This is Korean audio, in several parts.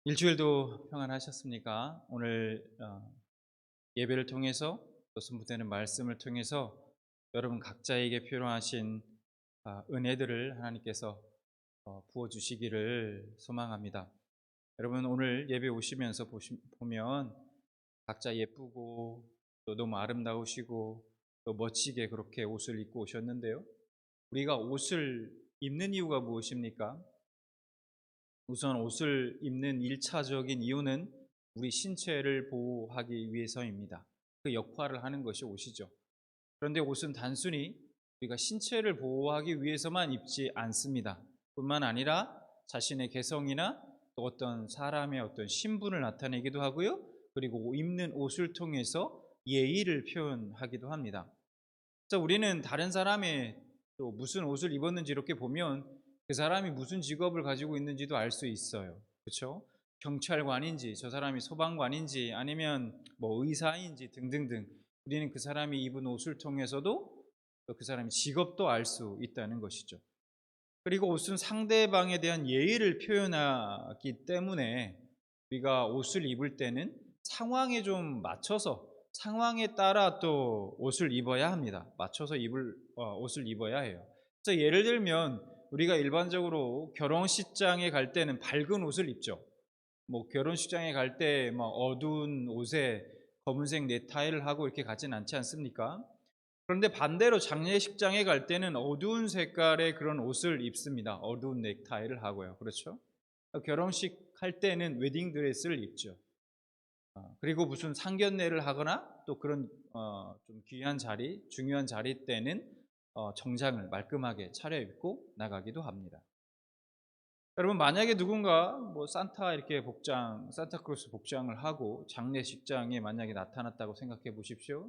일주일도 평안하셨습니까? 오늘 예배를 통해서 또 선포되는 말씀을 통해서 여러분 각자에게 필요하신 은혜들을 하나님께서 부어주시기를 소망합니다. 여러분 오늘 예배 오시면서 보면 각자 예쁘고 또 너무 아름다우시고 또 멋지게 그렇게 옷을 입고 오셨는데요. 우리가 옷을 입는 이유가 무엇입니까? 우선 옷을 입는 1차적인 이유는 우리 신체를 보호하기 위해서입니다. 그 역할을 하는 것이 옷이죠. 그런데 옷은 단순히 우리가 신체를 보호하기 위해서만 입지 않습니다. 뿐만 아니라 자신의 개성이나 또 어떤 사람의 어떤 신분을 나타내기도 하고요. 그리고 입는 옷을 통해서 예의를 표현하기도 합니다. 그래서 우리는 다른 사람의 또 무슨 옷을 입었는지 이렇게 보면 그 사람이 무슨 직업을 가지고 있는지도 알 수 있어요. 그렇죠? 경찰관인지 저 사람이 소방관인지 아니면 뭐 의사인지 등등등 우리는 그 사람이 입은 옷을 통해서도 또 그 사람의 직업도 알 수 있다는 것이죠. 그리고 옷은 상대방에 대한 예의를 표현하기 때문에 우리가 옷을 입을 때는 상황에 좀 맞춰서 상황에 따라 또 옷을 입어야 합니다. 맞춰서 옷을 입어야 해요. 그래서 예를 들면 우리가 일반적으로 결혼식장에 갈 때는 밝은 옷을 입죠. 뭐 결혼식장에 갈 때 뭐 어두운 옷에 검은색 넥타이를 하고 이렇게 가진 않지 않습니까? 그런데 반대로 장례식장에 갈 때는 어두운 색깔의 그런 옷을 입습니다. 어두운 넥타이를 하고요. 그렇죠? 결혼식 할 때는 웨딩 드레스를 입죠. 그리고 무슨 상견례를 하거나 또 그런 좀 귀한 자리, 중요한 자리 때는 정장을 말끔하게 차려입고 나가기도 합니다. 여러분 만약에 누군가 뭐 산타크로스 복장을 하고 장례식장에 만약에 나타났다고 생각해 보십시오.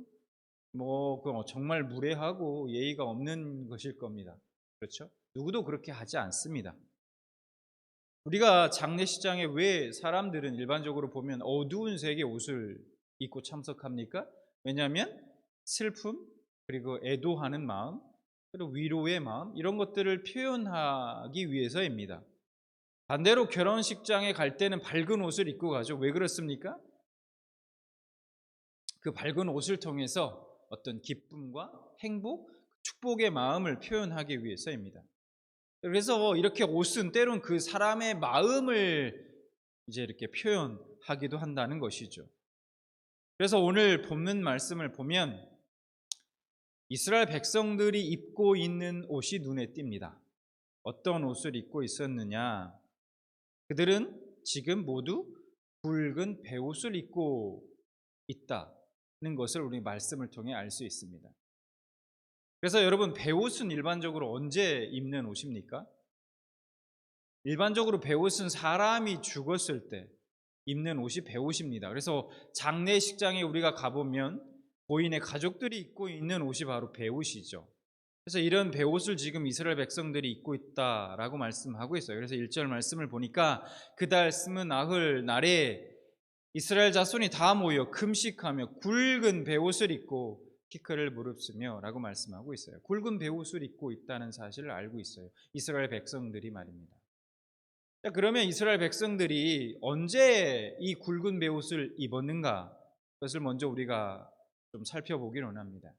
뭐 그 정말 무례하고 예의가 없는 것일 겁니다. 그렇죠? 누구도 그렇게 하지 않습니다. 우리가 장례식장에 왜 사람들은 일반적으로 보면 어두운 색의 옷을 입고 참석합니까? 왜냐하면 슬픔, 그리고 애도하는 마음, 그리고 위로의 마음 이런 것들을 표현하기 위해서입니다. 반대로 결혼식장에 갈 때는 밝은 옷을 입고 가죠. 왜 그렇습니까? 그 밝은 옷을 통해서 어떤 기쁨과 행복, 축복의 마음을 표현하기 위해서입니다. 그래서 이렇게 옷은 때론 그 사람의 마음을 이제 이렇게 표현하기도 한다는 것이죠. 그래서 오늘 본문 말씀을 보면 이스라엘 백성들이 입고 있는 옷이 눈에 띕니다. 어떤 옷을 입고 있었느냐? 그들은 지금 모두 붉은 베옷을 입고 있다는 것을 우리 말씀을 통해 알 수 있습니다. 그래서 여러분 베옷은 일반적으로 언제 입는 옷입니까? 일반적으로 베옷은 사람이 죽었을 때 입는 옷이 베옷입니다. 그래서 장례식장에 우리가 가보면 고인의 가족들이 입고 있는 옷이 바로 베옷이죠. 그래서 이런 베옷을 지금 이스라엘 백성들이 입고 있다라고 말씀하고 있어요. 그래서 1절 말씀을 보니까 그달 스므나흘 날에 이스라엘 자손이 다 모여 금식하며 굵은 베옷을 입고 피크를 무릅쓰며 라고 말씀하고 있어요. 굵은 베옷을 입고 있다는 사실을 알고 있어요. 이스라엘 백성들이 말입니다. 자, 그러면 이스라엘 백성들이 언제 이 굵은 베옷을 입었는가? 그것을 먼저 우리가 좀 살펴보기를 원합니다.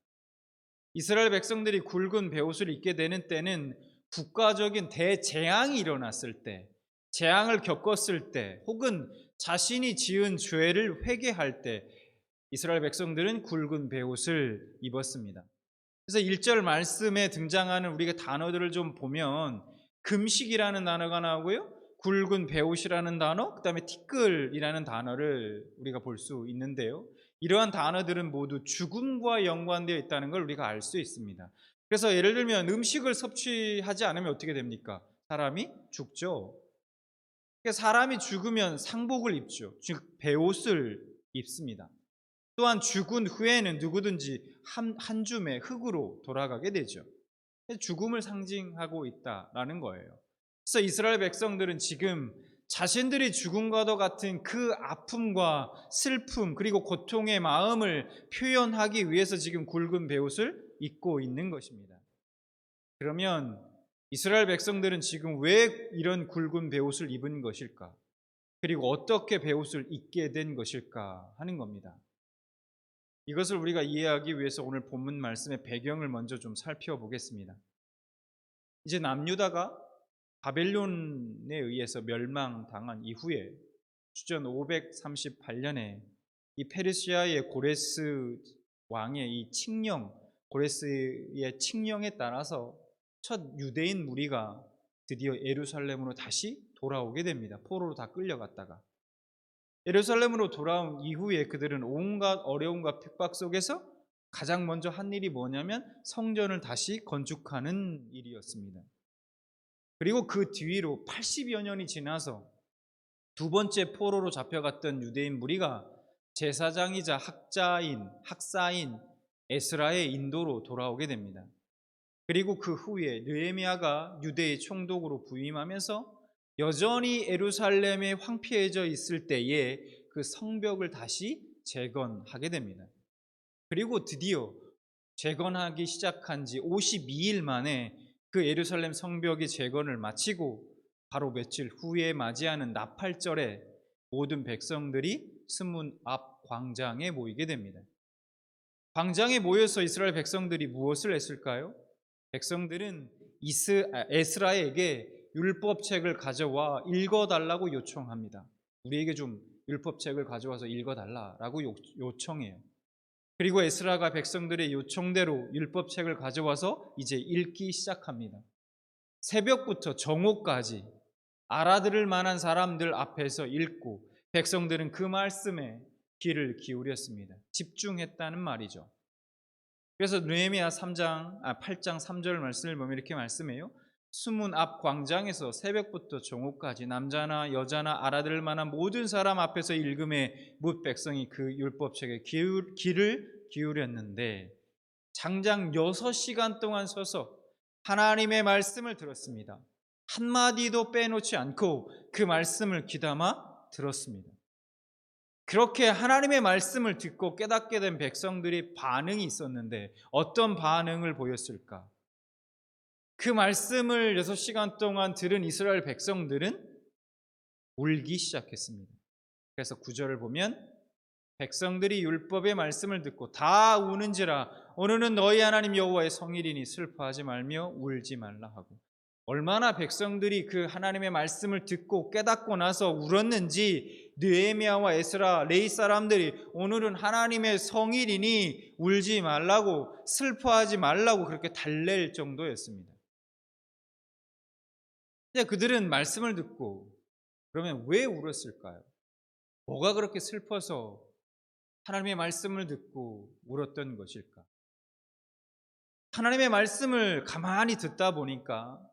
이스라엘 백성들이 굵은 베옷을 입게 되는 때는 국가적인 대재앙이 일어났을 때, 재앙을 겪었을 때, 혹은 자신이 지은 죄를 회개할 때 이스라엘 백성들은 굵은 베옷을 입었습니다. 그래서 1절 말씀에 등장하는 우리가 단어들을 좀 보면 금식이라는 단어가 나오고요. 굵은 베옷이라는 단어, 그다음에 티끌이라는 단어를 우리가 볼 수 있는데요. 이러한 단어들은 모두 죽음과 연관되어 있다는 걸 우리가 알 수 있습니다. 그래서 예를 들면 음식을 섭취하지 않으면 어떻게 됩니까? 사람이 죽죠. 그러니까 사람이 죽으면 상복을 입죠. 즉 베옷을 입습니다. 또한 죽은 후에는 누구든지 한 줌의 흙으로 돌아가게 되죠. 죽음을 상징하고 있다라는 거예요. 그래서 이스라엘 백성들은 지금 자신들이 죽음과도 같은 그 아픔과 슬픔 그리고 고통의 마음을 표현하기 위해서 지금 굵은 베옷을 입고 있는 것입니다. 그러면 이스라엘 백성들은 지금 왜 이런 굵은 베옷을 입은 것일까? 그리고 어떻게 베옷을 입게 된 것일까 하는 겁니다. 이것을 우리가 이해하기 위해서 오늘 본문 말씀의 배경을 먼저 좀 살펴보겠습니다. 이제 남유다가 바벨론에 의해서 멸망당한 이후에 주전 538년에 이 페르시아의 고레스 왕의 이 칙령, 고레스의 칙령에 따라서 첫 유대인 무리가 드디어 예루살렘으로 다시 돌아오게 됩니다. 포로로 다 끌려갔다가 예루살렘으로 돌아온 이후에 그들은 온갖 어려움과 핍박 속에서 가장 먼저 한 일이 뭐냐면 성전을 다시 건축하는 일이었습니다. 그리고 그 뒤로 80여 년이 지나서 두 번째 포로로 잡혀갔던 유대인 무리가 제사장이자 학사인 에스라의 인도로 돌아오게 됩니다. 그리고 그 후에 느헤미야가 유대의 총독으로 부임하면서 여전히 예루살렘에 황폐해져 있을 때에 그 성벽을 다시 재건하게 됩니다. 그리고 드디어 재건하기 시작한 지 52일 만에 그 예루살렘 성벽의 재건을 마치고 바로 며칠 후에 맞이하는 나팔절에 모든 백성들이 스문 앞 광장에 모이게 됩니다. 광장에 모여서 이스라엘 백성들이 무엇을 했을까요? 백성들은 에스라에게 율법책을 가져와 읽어달라고 요청합니다. 우리에게 좀 율법책을 가져와서 읽어달라고 요청해요. 그리고 에스라가 백성들의 요청대로 율법책을 가져와서 이제 읽기 시작합니다. 새벽부터 정오까지 알아들을 만한 사람들 앞에서 읽고 백성들은 그 말씀에 귀를 기울였습니다. 집중했다는 말이죠. 그래서 느헤미야 8장 3절 말씀을 보면 이렇게 말씀해요. 수문 앞 광장에서 새벽부터 정오까지 남자나 여자나 알아들을 만한 모든 사람 앞에서 읽음에 뭇 백성이 그 율법책에 귀를 기울였는데 장장 6시간 동안 서서 하나님의 말씀을 들었습니다. 한마디도 빼놓지 않고 그 말씀을 귀담아 들었습니다. 그렇게 하나님의 말씀을 듣고 깨닫게 된 백성들이 반응이 있었는데 어떤 반응을 보였을까? 그 말씀을 6시간 동안 들은 이스라엘 백성들은 울기 시작했습니다. 그래서 9절을 보면 백성들이 율법의 말씀을 듣고 다 우는지라 오늘은 너희 하나님 여호와의 성일이니 슬퍼하지 말며 울지 말라 하고, 얼마나 백성들이 그 하나님의 말씀을 듣고 깨닫고 나서 울었는지 느헤미야와 에스라 레위 사람들이 오늘은 하나님의 성일이니 울지 말라고 슬퍼하지 말라고 그렇게 달랠 정도였습니다. 그들은 말씀을 듣고 그러면 왜 울었을까요? 뭐가 그렇게 슬퍼서 하나님의 말씀을 듣고 울었던 것일까? 하나님의 말씀을 가만히 듣다 보니까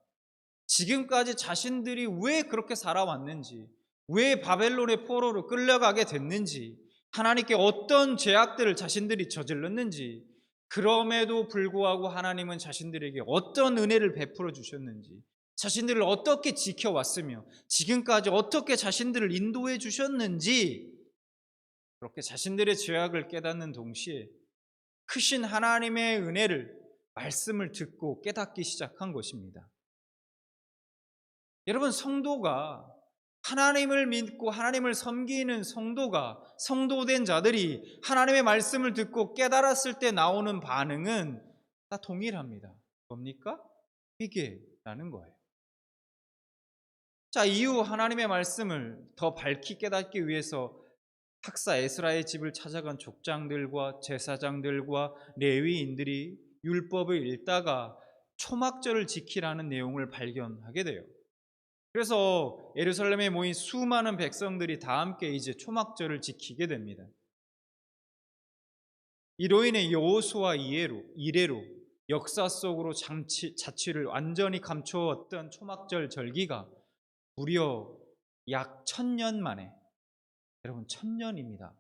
지금까지 자신들이 왜 그렇게 살아왔는지, 왜 바벨론의 포로로 끌려가게 됐는지, 하나님께 어떤 죄악들을 자신들이 저질렀는지, 그럼에도 불구하고 하나님은 자신들에게 어떤 은혜를 베풀어 주셨는지, 자신들을 어떻게 지켜왔으며 지금까지 어떻게 자신들을 인도해 주셨는지, 그렇게 자신들의 죄악을 깨닫는 동시에 크신 하나님의 은혜를, 말씀을 듣고 깨닫기 시작한 것입니다. 여러분, 성도가 하나님을 믿고 하나님을 섬기는 성도된 자들이 하나님의 말씀을 듣고 깨달았을 때 나오는 반응은 다 동일합니다. 뭡니까? 회개라는 거예요. 이후 하나님의 말씀을 더 밝히 깨닫기 위해서 학사 에스라의 집을 찾아간 족장들과 제사장들과 레위인들이 율법을 읽다가 초막절을 지키라는 내용을 발견하게 돼요. 그래서 예루살렘에 모인 수많은 백성들이 다 함께 이제 초막절을 지키게 됩니다. 이로 인해 여호수아 이래로 역사 속으로 자취를 완전히 감추었던 초막절 절기가 무려 약 1000년 만에, 여러분 1000년입니다.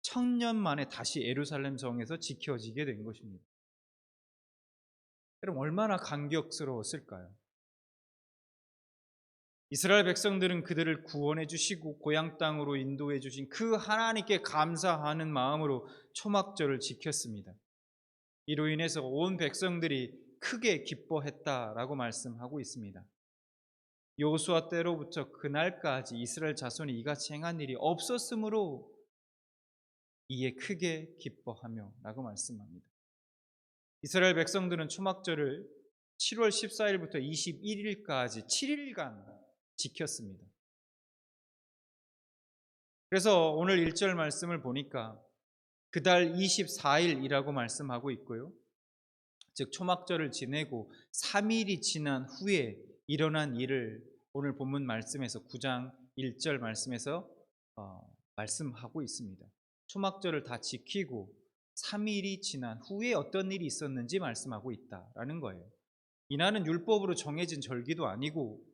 1000년 만에 다시 예루살렘 성에서 지켜지게 된 것입니다. 여러분 얼마나 감격스러웠을까요? 이스라엘 백성들은 그들을 구원해 주시고 고향 땅으로 인도해 주신 그 하나님께 감사하는 마음으로 초막절을 지켰습니다. 이로 인해서 온 백성들이 크게 기뻐했다라고 말씀하고 있습니다. 여호수아 때로부터 그날까지 이스라엘 자손이 이같이 행한 일이 없었으므로 이에 크게 기뻐하며 라고 말씀합니다. 이스라엘 백성들은 초막절을 7월 14일부터 21일까지 7일간 지켰습니다. 그래서 오늘 1절 말씀을 보니까 그달 24일이라고 말씀하고 있고요. 즉 초막절을 지내고 3일이 지난 후에 일어난 일을 오늘 본문 말씀에서 9장 1절 말씀에서 말씀하고 있습니다. 초막절을 다 지키고 3일이 지난 후에 어떤 일이 있었는지 말씀하고 있다라는 거예요. 이날은 율법으로 정해진 절기도 아니고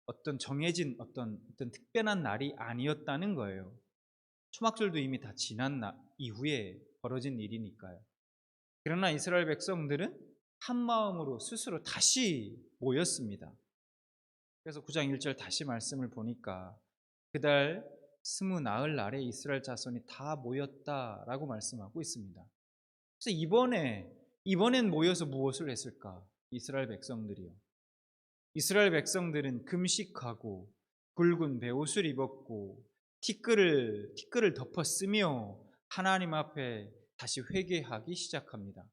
어떤 정해진 어떤 특별한 날이 아니었다는 거예요. 초막절도 이미 다 지난 이후에 벌어진 일이니까요. 그러나 이스라엘 백성들은 한 마음으로 스스로 다시 모였습니다. 그래서 9장 1절 다시 말씀을 보니까 그달 20 날에 이스라엘 자손이 다 모였다라고 말씀하고 있습니다. 그래서 이번엔 모여서 무엇을 했을까? 이스라엘 백성들이요. 이스라엘 백성들은 금식하고 굵은 베옷을 입었고 티끌을 덮어 쓰며 하나님 앞에 다시 회개하기 시작합니다.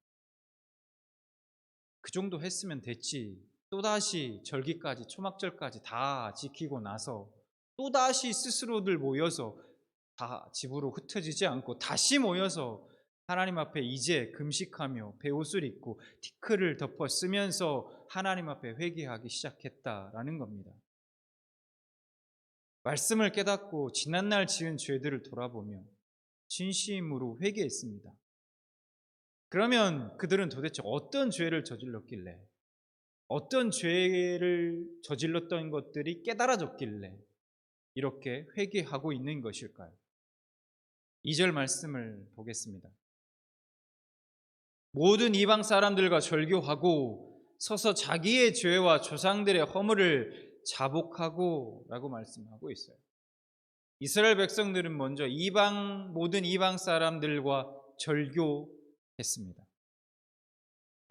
그 정도 했으면 됐지. 또다시 절기까지 초막절까지 다 지키고 나서 또다시 스스로들 모여서 다 집으로 흩어지지 않고 다시 모여서 하나님 앞에 이제 금식하며 베옷을 입고 티끌을 덮어 쓰면서 하나님 앞에 회개하기 시작했다라는 겁니다. 말씀을 깨닫고 지난날 지은 죄들을 돌아보며 진심으로 회개했습니다. 그러면 그들은 도대체 어떤 죄를 저질렀길래, 어떤 죄를 저질렀던 것들이 깨달아졌길래 이렇게 회개하고 있는 것일까요? 2절 말씀을 보겠습니다. 모든 이방 사람들과 절교하고 서서 자기의 죄와 조상들의 허물을 자복하고 라고 말씀하고 있어요. 이스라엘 백성들은 먼저 모든 이방 사람들과 절교했습니다.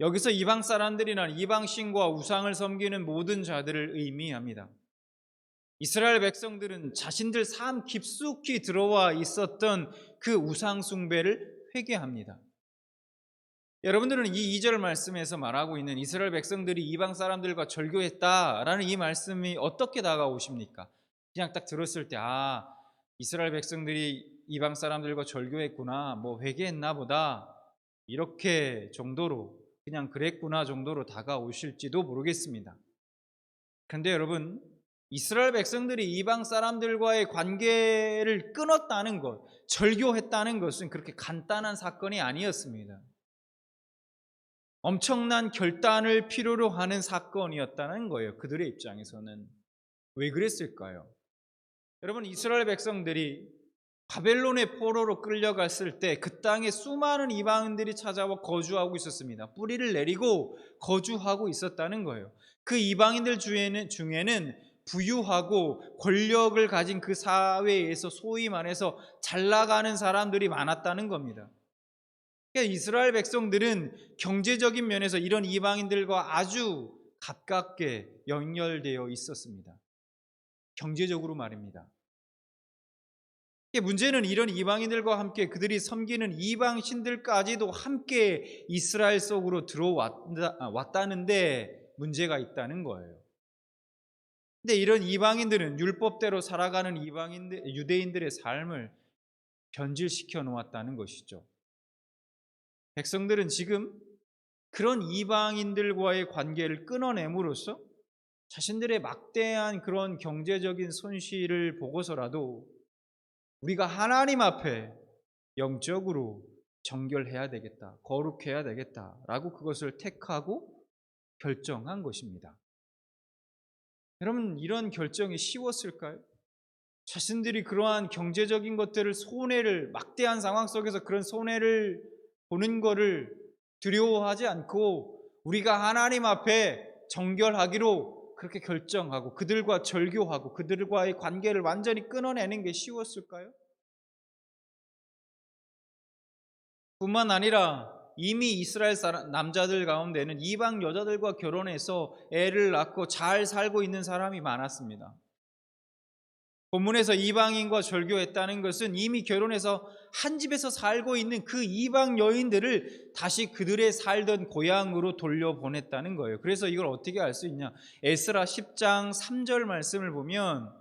여기서 이방 사람들이란 이방 신과 우상을 섬기는 모든 자들을 의미합니다. 이스라엘 백성들은 자신들 삶 깊숙이 들어와 있었던 그 우상 숭배를 회개합니다. 여러분들은 이 2절 말씀에서 말하고 있는 이스라엘 백성들이 이방 사람들과 절교했다라는 이 말씀이 어떻게 다가오십니까? 그냥 딱 들었을 때 이스라엘 백성들이 이방 사람들과 절교했구나, 회개했나 보다, 이렇게 정도로 그냥 그랬구나 정도로 다가오실지도 모르겠습니다. 그런데 여러분, 이스라엘 백성들이 이방 사람들과의 관계를 끊었다는 것, 절교했다는 것은 그렇게 간단한 사건이 아니었습니다. 엄청난 결단을 필요로 하는 사건이었다는 거예요. 그들의 입장에서는. 왜 그랬을까요? 여러분, 이스라엘 백성들이 바벨론의 포로로 끌려갔을 때 그 땅에 수많은 이방인들이 찾아와 거주하고 있었습니다. 뿌리를 내리고 거주하고 있었다는 거예요. 그 이방인들 중에는 부유하고 권력을 가진 그 사회에서 소위 말해서 잘 나가는 사람들이 많았다는 겁니다. 그러니까 이스라엘 백성들은 경제적인 면에서 이런 이방인들과 아주 가깝게 연결되어 있었습니다. 경제적으로 말입니다. 문제는 이런 이방인들과 함께 그들이 섬기는 이방 신들까지도 함께 이스라엘 속으로 들어왔다는데 문제가 있다는 거예요. 근데 이런 이방인들은 율법대로 살아가는 유대인들의 삶을 변질시켜 놓았다는 것이죠. 백성들은 지금 그런 이방인들과의 관계를 끊어냄으로써 자신들의 막대한 그런 경제적인 손실을 보고서라도 우리가 하나님 앞에 영적으로 정결해야 되겠다, 거룩해야 되겠다라고 그것을 택하고 결정한 것입니다. 여러분, 이런 결정이 쉬웠을까요? 자신들이 그러한 경제적인 것들을 막대한 상황 속에서 그런 손해를 보는 것을 두려워하지 않고 우리가 하나님 앞에 정결하기로 그렇게 결정하고 그들과 절교하고 그들과의 관계를 완전히 끊어내는 게 쉬웠을까요? 뿐만 아니라 이미 이스라엘 남자들 가운데는 이방 여자들과 결혼해서 애를 낳고 잘 살고 있는 사람이 많았습니다. 본문에서 이방인과 절교했다는 것은 이미 결혼해서 한 집에서 살고 있는 그 이방 여인들을 다시 그들의 살던 고향으로 돌려보냈다는 거예요. 그래서 이걸 어떻게 알 수 있냐? 에스라 10장 3절 말씀을 보면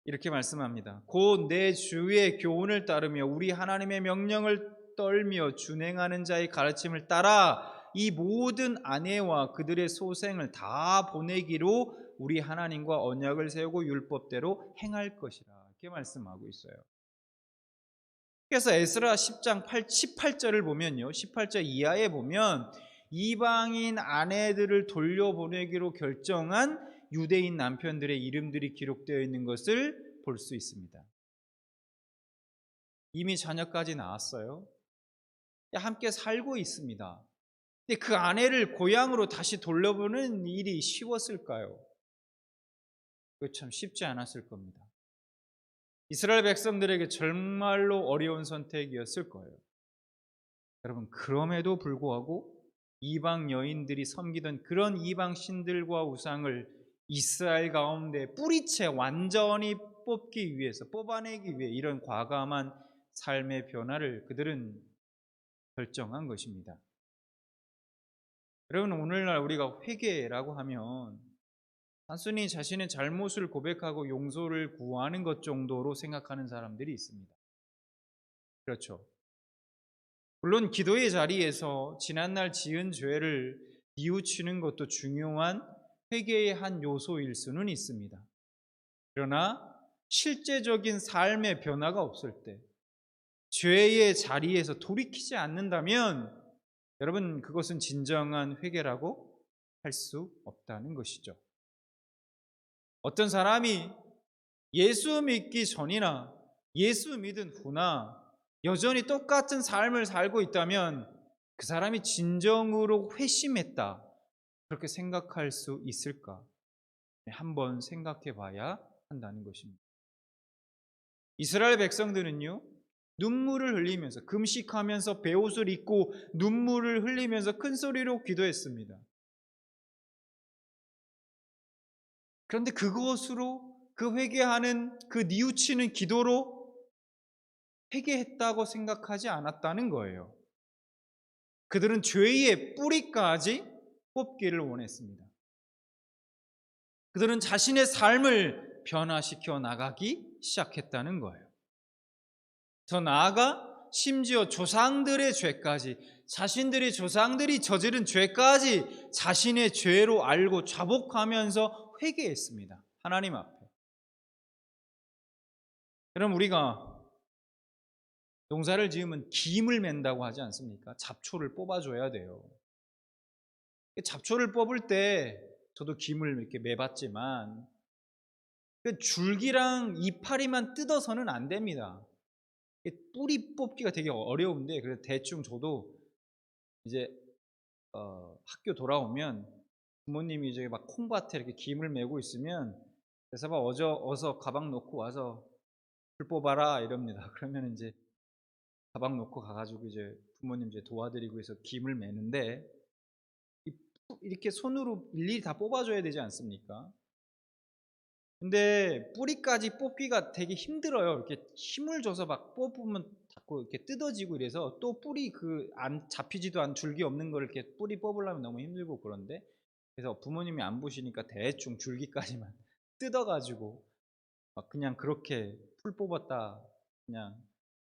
이렇게 말씀합니다. 곧 내 주의 교훈을 따르며 우리 하나님의 명령을 떨며 준행하는 자의 가르침을 따라 이 모든 아내와 그들의 소생을 다 보내기로 우리 하나님과 언약을 세우고 율법대로 행할 것이라. 이렇게 말씀하고 있어요. 그래서 에스라 10장 18절을 보면요. 18절 이하에 보면 이방인 아내들을 돌려보내기로 결정한 유대인 남편들의 이름들이 기록되어 있는 것을 볼 수 있습니다. 이미 자녀까지 낳았어요. 함께 살고 있습니다. 근데 그 아내를 고향으로 다시 돌려보는 일이 쉬웠을까요? 그거 참 쉽지 않았을 겁니다. 이스라엘 백성들에게 정말로 어려운 선택이었을 거예요. 여러분, 그럼에도 불구하고 이방 여인들이 섬기던 그런 이방 신들과 우상을 이스라엘 가운데 뿌리채 완전히 뽑아내기 위해 이런 과감한 삶의 변화를 그들은 결정한 것입니다. 여러분, 오늘날 우리가 회개라고 하면 단순히 자신의 잘못을 고백하고 용서를 구하는 것 정도로 생각하는 사람들이 있습니다. 그렇죠. 물론 기도의 자리에서 지난날 지은 죄를 뉘우치는 것도 중요한 회개의 한 요소일 수는 있습니다. 그러나 실제적인 삶의 변화가 없을 때, 죄의 자리에서 돌이키지 않는다면 여러분, 그것은 진정한 회개라고 할 수 없다는 것이죠. 어떤 사람이 예수 믿기 전이나 예수 믿은 후나 여전히 똑같은 삶을 살고 있다면 그 사람이 진정으로 회심했다, 그렇게 생각할 수 있을까? 한번 생각해 봐야 한다는 것입니다. 이스라엘 백성들은요, 눈물을 흘리면서 금식하면서 베옷을 입고 눈물을 흘리면서 큰 소리로 기도했습니다. 그런데 그것으로 그 회개하는 그 뉘우치는 기도로 회개했다고 생각하지 않았다는 거예요. 그들은 죄의 뿌리까지 뽑기를 원했습니다. 그들은 자신의 삶을 변화시켜 나가기 시작했다는 거예요. 더 나아가 심지어 조상들의 죄까지, 자신들의 조상들이 저지른 죄까지 자신의 죄로 알고 자복하면서 회개했습니다. 하나님 앞에. 그럼 우리가 농사를 지으면 김을 맨다고 하지 않습니까? 잡초를 뽑아줘야 돼요. 잡초를 뽑을 때 저도 김을 이렇게 매봤지만 그 줄기랑 이파리만 뜯어서는 안 됩니다. 뿌리 뽑기가 되게 어려운데, 그래서 대충 저도 이제 학교 돌아오면 부모님이 이제 막 콩밭에 이렇게 김을 메고 있으면 그래서 막 어서 가방 놓고 와서 불 뽑아라 이럽니다. 그러면 이제 가방 놓고 가가지고 이제 부모님 이제 도와드리고 해서 김을 매는데 이렇게 손으로 일일이 다 뽑아줘야 되지 않습니까? 근데 뿌리까지 뽑기가 되게 힘들어요. 이렇게 힘을 줘서 막 뽑으면 자꾸 이렇게 뜯어지고 이래서 또 뿌리 그 안 잡히지도 않은 줄기 없는 걸 이렇게 뿌리 뽑으려면 너무 힘들고 그런데, 그래서 부모님이 안 보시니까 대충 줄기까지만 뜯어가지고 막 그냥 그렇게 풀 뽑았다 그냥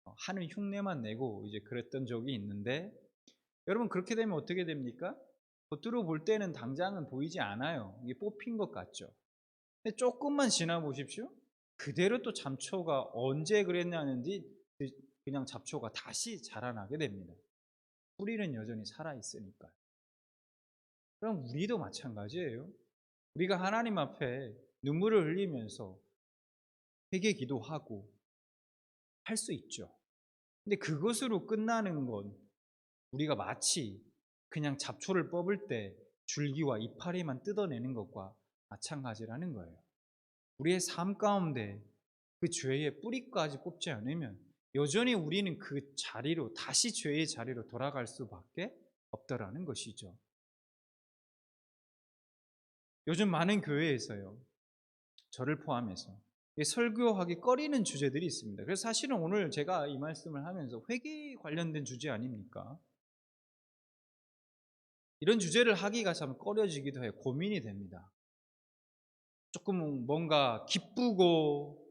하는 흉내만 내고 이제 그랬던 적이 있는데, 여러분 그렇게 되면 어떻게 됩니까? 겉으로 볼 때는 당장은 보이지 않아요. 이게 뽑힌 것 같죠. 근데 조금만 지나 보십시오. 그대로 또 잡초가 언제 그랬냐는지 그냥 잡초가 다시 자라나게 됩니다. 뿌리는 여전히 살아있으니까. 그럼 우리도 마찬가지예요. 우리가 하나님 앞에 눈물을 흘리면서 회개 기도하고 할 수 있죠. 근데 그것으로 끝나는 건 우리가 마치 그냥 잡초를 뽑을 때 줄기와 이파리만 뜯어내는 것과 마찬가지라는 거예요. 우리의 삶 가운데 그 죄의 뿌리까지 뽑지 않으면 여전히 우리는 그 자리로, 다시 죄의 자리로 돌아갈 수밖에 없다라는 것이죠. 요즘 많은 교회에서요, 저를 포함해서 설교하기 꺼리는 주제들이 있습니다. 그래서 사실은 오늘 제가 이 말씀을 하면서 회개에 관련된 주제 아닙니까? 이런 주제를 하기가 참 꺼려지기도 해요. 고민이 됩니다. 조금 뭔가 기쁘고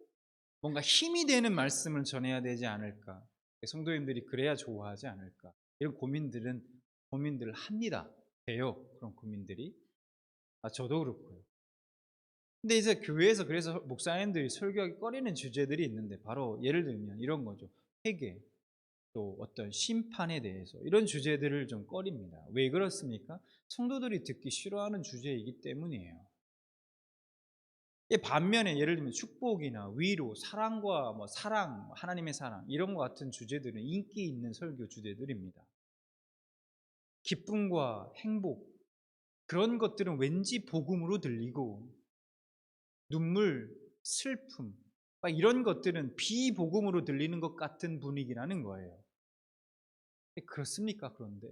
뭔가 힘이 되는 말씀을 전해야 되지 않을까? 성도님들이 그래야 좋아하지 않을까? 이런 고민들을 합니다. 돼요. 그런 고민들이. 저도 그렇고요. 근데 이제 교회에서 그래서 목사님들이 설교하기 꺼리는 주제들이 있는데, 바로 예를 들면 이런 거죠. 회개, 또 어떤 심판에 대해서 이런 주제들을 좀 꺼립니다. 왜 그렇습니까? 성도들이 듣기 싫어하는 주제이기 때문이에요. 반면에 예를 들면 축복이나 위로, 사랑과 사랑, 하나님의 사랑 이런 것 같은 주제들은 인기 있는 설교 주제들입니다. 기쁨과 행복, 그런 것들은 왠지 복음으로 들리고, 눈물, 슬픔 이런 것들은 비복음으로 들리는 것 같은 분위기라는 거예요. 그렇습니까? 그런데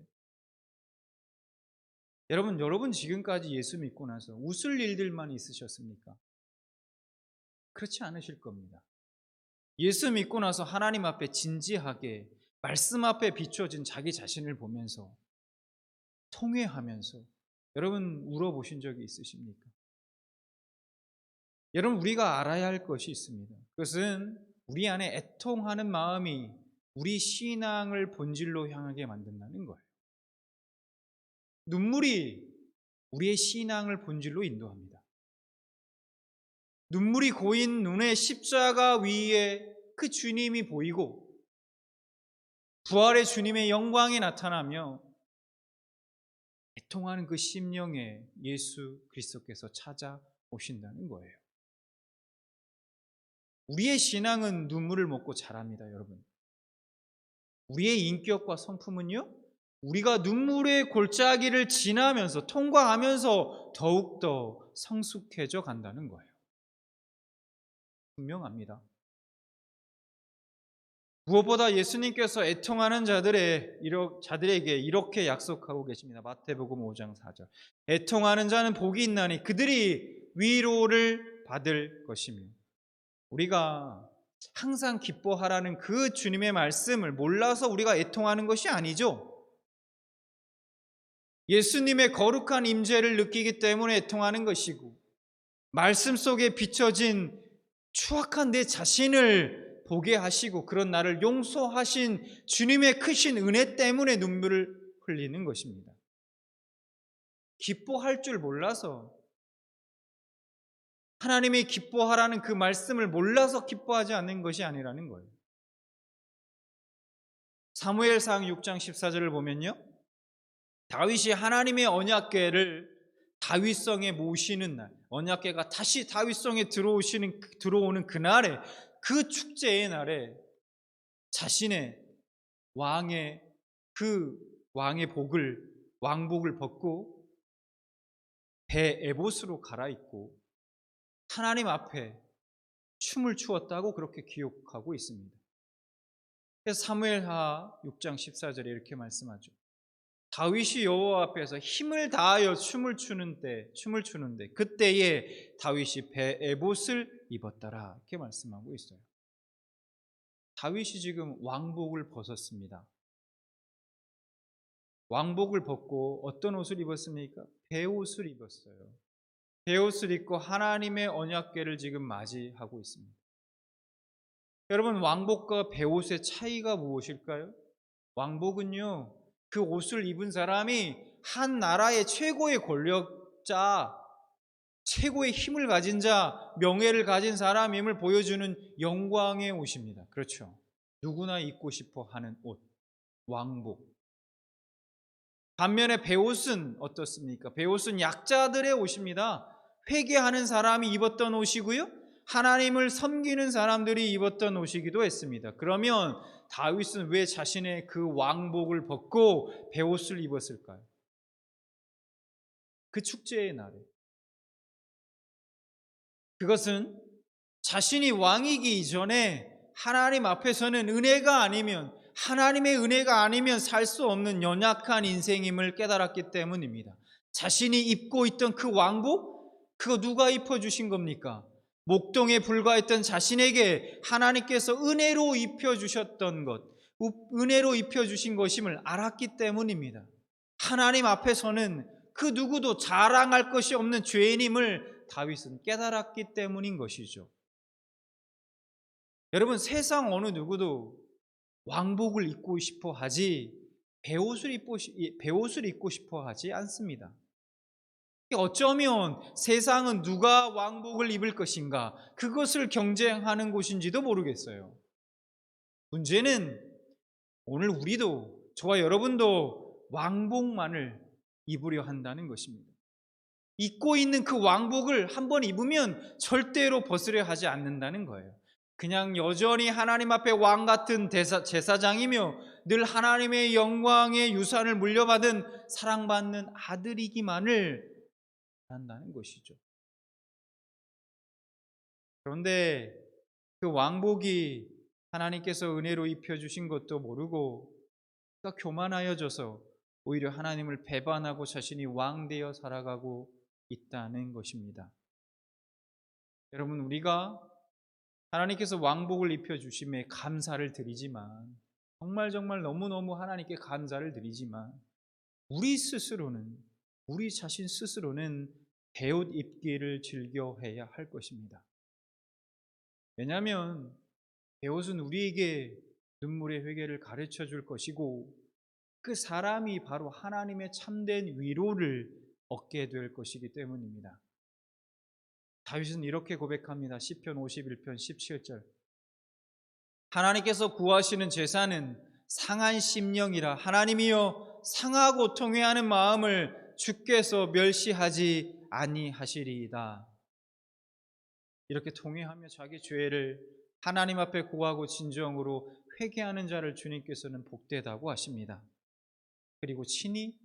여러분 지금까지 예수 믿고 나서 웃을 일들만 있으셨습니까? 그렇지 않으실 겁니다. 예수 믿고 나서 하나님 앞에 진지하게 말씀 앞에 비춰진 자기 자신을 보면서 통회하면서 여러분 울어보신 적이 있으십니까? 여러분, 우리가 알아야 할 것이 있습니다. 그것은 우리 안에 애통하는 마음이 우리 신앙을 본질로 향하게 만든다는 거예요. 눈물이 우리의 신앙을 본질로 인도합니다. 눈물이 고인 눈에 십자가 위에 그 주님이 보이고 부활의 주님의 영광이 나타나며 애통하는 그 심령에 예수 그리스도께서 찾아오신다는 거예요. 우리의 신앙은 눈물을 먹고 자랍니다, 여러분. 우리의 인격과 성품은요, 우리가 눈물의 골짜기를 지나면서 통과하면서 더욱더 성숙해져 간다는 거예요. 분명합니다. 무엇보다 예수님께서 애통하는 자들에게 이렇게 약속하고 계십니다. 마태복음 5장 4절. 애통하는 자는 복이 있나니 그들이 위로를 받을 것이며. 우리가 항상 기뻐하라는 그 주님의 말씀을 몰라서 우리가 애통하는 것이 아니죠. 예수님의 거룩한 임재를 느끼기 때문에 애통하는 것이고, 말씀 속에 비춰진 추악한 내 자신을 보게 하시고 그런 나를 용서하신 주님의 크신 은혜 때문에 눈물을 흘리는 것입니다. 기뻐할 줄 몰라서, 하나님이 기뻐하라는 그 말씀을 몰라서 기뻐하지 않는 것이 아니라는 거예요. 사무엘상 6장 14절을 보면요, 다윗이 하나님의 언약궤를 다윗성에 모시는 날, 언약궤가 다시 다윗성에 들어오는 그날에, 그 축제의 날에 자신의 왕의 왕복을 벗고 배 에봇으로 갈아입고 하나님 앞에 춤을 추었다고 그렇게 기록하고 있습니다. 그래서 사무엘하 6장 14절에 이렇게 말씀하죠. 다윗이 여호와 앞에서 힘을 다하여 춤을 추는데 그때에 다윗이 배 에봇을 입었더라, 이렇게 말씀하고 있어요. 다윗이 지금 왕복을 벗었습니다. 왕복을 벗고 어떤 옷을 입었습니까? 배옷을 입었어요. 배옷을 입고 하나님의 언약궤를 지금 맞이하고 있습니다. 여러분, 왕복과 배옷의 차이가 무엇일까요? 왕복은요, 그 옷을 입은 사람이 한 나라의 최고의 권력자, 최고의 힘을 가진 자, 명예를 가진 사람임을 보여주는 영광의 옷입니다. 그렇죠? 누구나 입고 싶어 하는 옷, 왕복. 반면에 배옷은 어떻습니까? 배옷은 약자들의 옷입니다. 회개하는 사람이 입었던 옷이고요, 하나님을 섬기는 사람들이 입었던 옷이기도 했습니다. 그러면 다윗은 왜 자신의 그 왕복을 벗고 배옷을 입었을까요? 그 축제의 날에. 그것은 자신이 왕이기 이전에 하나님 앞에서는 하나님의 은혜가 아니면 살 수 없는 연약한 인생임을 깨달았기 때문입니다. 자신이 입고 있던 그 왕복, 그거 누가 입혀주신 겁니까? 목동에 불과했던 자신에게 하나님께서 은혜로 입혀주셨던 것, 은혜로 입혀주신 것임을 알았기 때문입니다. 하나님 앞에서는 그 누구도 자랑할 것이 없는 죄인임을 다윗은 깨달았기 때문인 것이죠. 여러분, 세상 어느 누구도 왕복을 입고 싶어 하지 배옷을 입고 싶어 하지 않습니다. 어쩌면 세상은 누가 왕복을 입을 것인가, 그것을 경쟁하는 곳인지도 모르겠어요. 문제는 오늘 우리도, 저와 여러분도 왕복만을 입으려 한다는 것입니다. 입고 있는 그 왕복을 한번 입으면 절대로 벗으려 하지 않는다는 거예요. 그냥 여전히 하나님 앞에 왕 같은 제사장이며 늘 하나님의 영광의 유산을 물려받은 사랑받는 아들이기만을 한다는 것이죠. 그런데 그 왕복이 하나님께서 은혜로 입혀주신 것도 모르고 그가 교만하여져서 오히려 하나님을 배반하고 자신이 왕되어 살아가고 있다는 것입니다. 여러분, 우리가 하나님께서 왕복을 입혀주심에 감사를 드리지만, 정말 너무너무 하나님께 감사를 드리지만, 우리 자신 스스로는 배옷 입기를 즐겨해야 할 것입니다. 왜냐하면 배옷은 우리에게 눈물의 회개를 가르쳐 줄 것이고, 그 사람이 바로 하나님의 참된 위로를 얻게 될 것이기 때문입니다. 다윗은 이렇게 고백합니다. 시편 51편 17절. 하나님께서 구하시는 제사는 상한 심령이라. 하나님이여, 상하고 통회하는 마음을 주께서 멸시하지 아니하시리이다. 이렇게 통회하며 자기 죄를 하나님 앞에 고하고 진정으로 회개하는 자를 주님께서는 복되다고 하십니다. 그리고 친히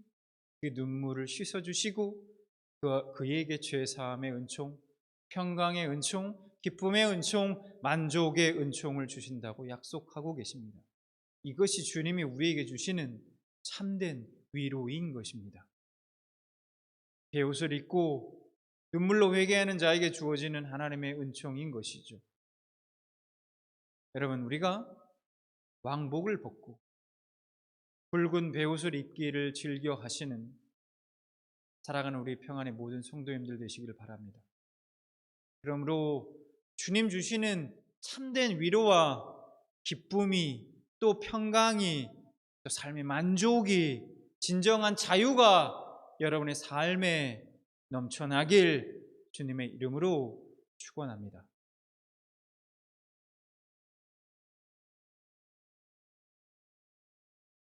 그 눈물을 씻어주시고 그에게 죄사함의 은총, 평강의 은총, 기쁨의 은총, 만족의 은총을 주신다고 약속하고 계십니다. 이것이 주님이 우리에게 주시는 참된 위로인 것입니다. 배옷을 입고 눈물로 회개하는 자에게 주어지는 하나님의 은총인 것이죠. 여러분, 우리가 왕복을 벗고 붉은 배옷을 입기를 즐겨 하시는 사랑하는 우리 평안의 모든 성도님들 되시기를 바랍니다. 그러므로 주님 주시는 참된 위로와 기쁨이, 또 평강이, 또 삶의 만족이, 진정한 자유가 여러분의 삶에 넘쳐나길 주님의 이름으로 축원합니다.